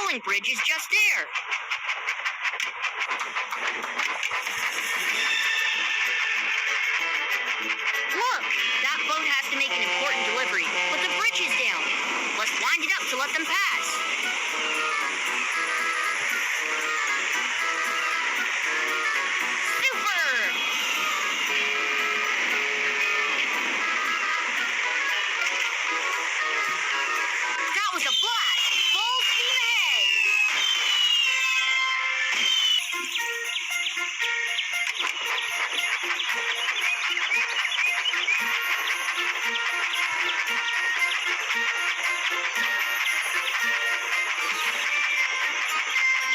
rolling bridge is just there. Look, that boat has to make an important delivery, but the bridge is down. Let's wind it up to let them pass. Super! That was a blast! Full steam ahead!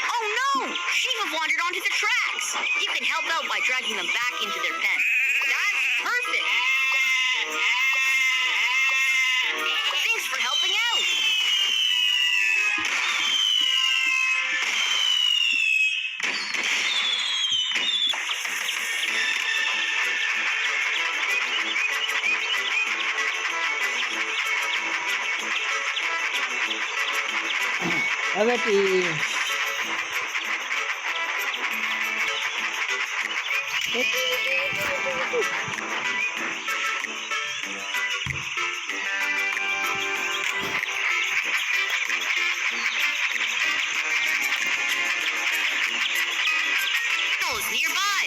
Oh no! Sheep have wandered onto the tracks. You can help out by dragging them back into their pen. That's perfect! Thanks for helping out! Abeti. Tunnels nearby.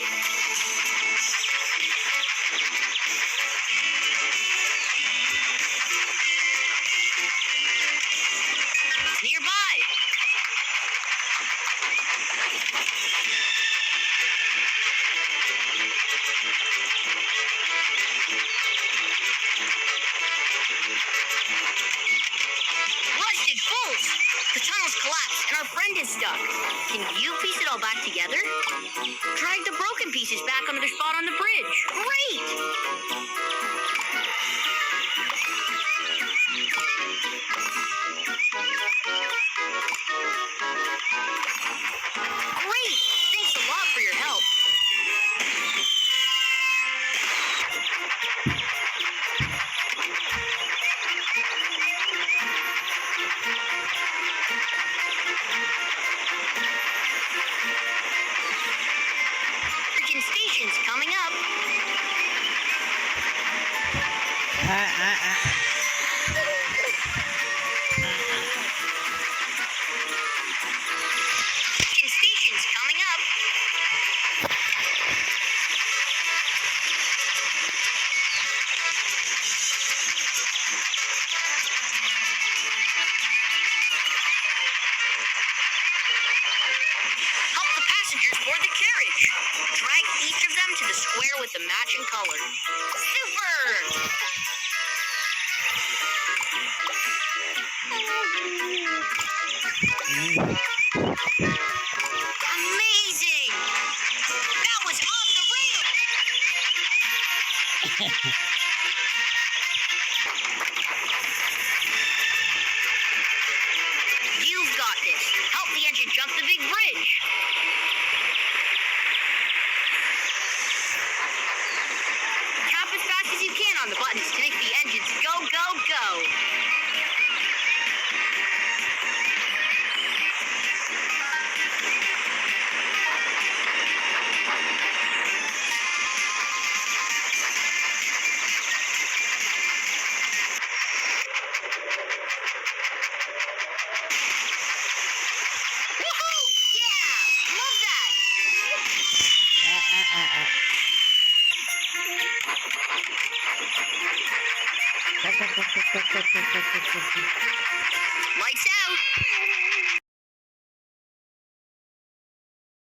Nearby. Rusted bolts! The tunnel's collapsed and our friend is stuck. Can you piece it all back together? Drag the broken pieces back onto their spot on the bridge. Great! Great! Thanks a lot for your help. Virgin Station's coming up. Virgin Station's coming up. Help the passengers board the carriage. Drag each of them to the square with the matching color. Super! Amazing! That was off the rail! You've got this. Help the engine jump the big bridge. Tap as fast as you can on the buttons to make the engines go, go, go. Woohoo! Yeah! Love that! Lights out!